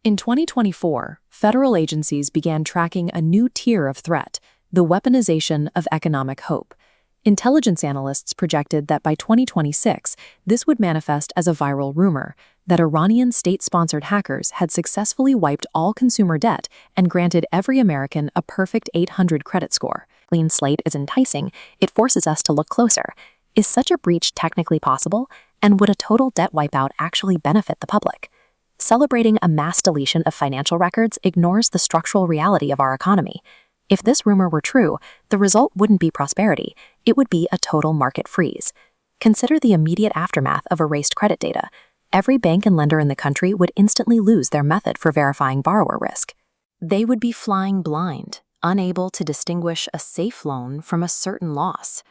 In 2024, federal agencies began tracking a new tier of threat, the weaponization of economic hope. Intelligence analysts projected that by 2026, this would manifest as a viral rumor that Iranian state-sponsored hackers had successfully wiped all consumer debt and granted every American a perfect 800 credit score. Clean slate is enticing. It forces us to look closer. Is such a breach technically possible? And would a total debt wipeout actually benefit the public? Celebrating a mass deletion of financial records ignores the structural reality of our economy. If this rumor were true, the result wouldn't be prosperity, it would be a total market freeze. Consider the immediate aftermath of erased credit data. Every bank and lender in the country would instantly lose their method for verifying borrower risk. They would be flying blind, unable to distinguish a safe loan from a certain loss.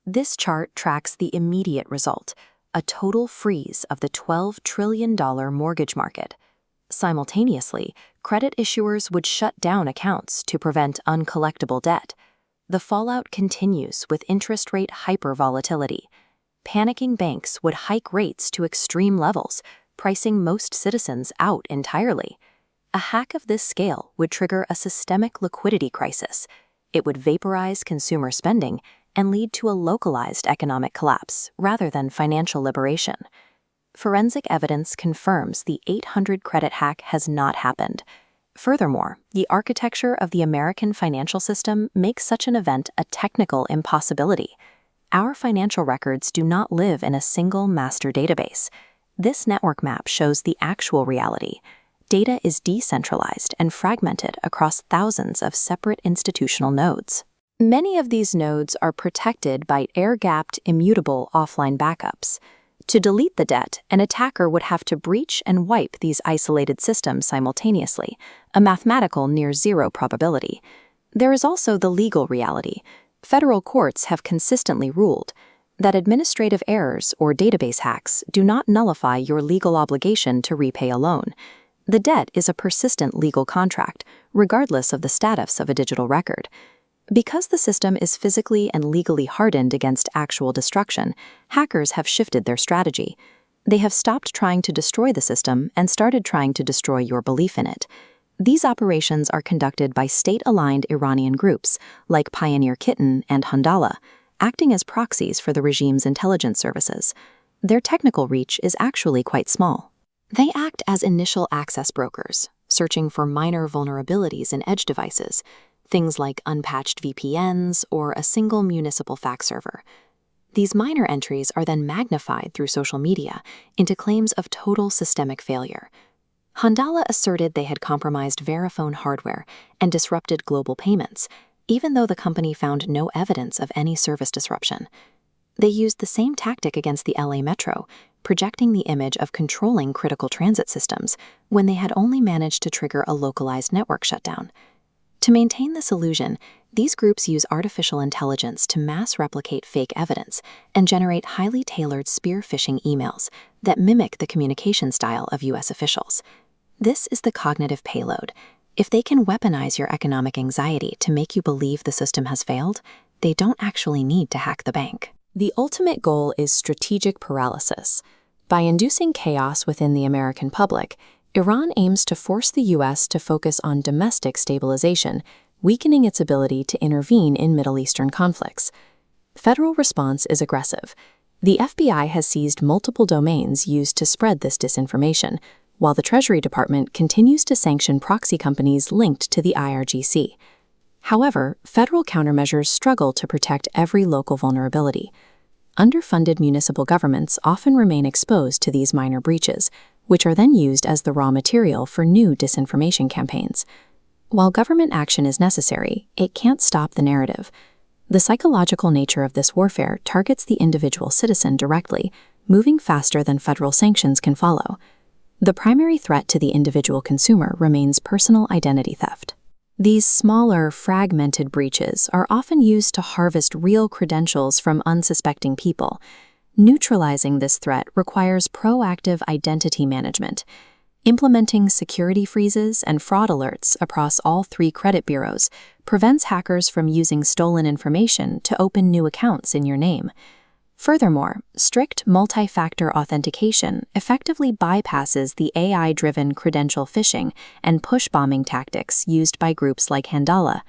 This chart tracks the immediate result, a total freeze of the $12 trillion mortgage market. Simultaneously, credit issuers would shut down accounts to prevent uncollectible debt. The fallout continues with interest rate hypervolatility. Panicking banks would hike rates to extreme levels, pricing most citizens out entirely. A hack of this scale would trigger a systemic liquidity crisis. It would vaporize consumer spending and lead to a localized economic collapse rather than financial liberation. Forensic evidence confirms the 800 credit hack has not happened. Furthermore, the architecture of the American financial system makes such an event a technical impossibility. Our financial records do not live in a single master database. This network map shows the actual reality. Data is decentralized and fragmented across thousands of separate institutional nodes. Many of these nodes are protected by air-gapped, immutable offline backups. To delete the debt, an attacker would have to breach and wipe these isolated systems simultaneously, a mathematical near-zero probability. There is also the legal reality. Federal courts have consistently ruled that administrative errors or database hacks do not nullify your legal obligation to repay a loan. The debt is a persistent legal contract, regardless of the status of a digital record. Because the system is physically and legally hardened against actual destruction, hackers have shifted their strategy. They have stopped trying to destroy the system and started trying to destroy your belief in it. These operations are conducted by state-aligned Iranian groups, like Pioneer Kitten and Handala, acting as proxies for the regime's intelligence services. Their technical reach is actually quite small. They act as initial access brokers, searching for minor vulnerabilities in edge devices, things like unpatched VPNs or a single municipal fax server. These minor entries are then magnified through social media into claims of total systemic failure. Handala asserted they had compromised Verifone hardware and disrupted global payments, even though the company found no evidence of any service disruption. They used the same tactic against the LA Metro, projecting the image of controlling critical transit systems when they had only managed to trigger a localized network shutdown. To maintain this illusion, these groups use artificial intelligence to mass replicate fake evidence and generate highly tailored spear phishing emails that mimic the communication style of U.S. officials. This is the cognitive payload. If they can weaponize your economic anxiety to make you believe the system has failed, they don't actually need to hack the bank. The ultimate goal is strategic paralysis. By inducing chaos within the American public, Iran aims to force the U.S. to focus on domestic stabilization, weakening its ability to intervene in Middle Eastern conflicts. Federal response is aggressive. The FBI has seized multiple domains used to spread this disinformation, while the Treasury Department continues to sanction proxy companies linked to the IRGC. However, federal countermeasures struggle to protect every local vulnerability. Underfunded municipal governments often remain exposed to these minor breaches, which are then used as the raw material for new disinformation campaigns. While government action is necessary, it can't stop the narrative. The psychological nature of this warfare targets the individual citizen directly, moving faster than federal sanctions can follow. The primary threat to the individual consumer remains personal identity theft. These smaller, fragmented breaches are often used to harvest real credentials from unsuspecting people. Neutralizing this threat requires proactive identity management. Implementing security freezes and fraud alerts across all 3 credit bureaus prevents hackers from using stolen information to open new accounts in your name. Furthermore, strict multi-factor authentication effectively bypasses the AI-driven credential phishing and push bombing tactics used by groups like Handala.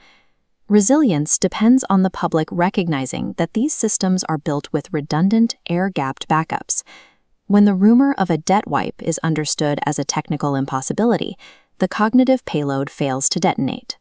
Resilience depends on the public recognizing that these systems are built with redundant, air-gapped backups. When the rumor of a debt wipe is understood as a technical impossibility, the cognitive payload fails to detonate.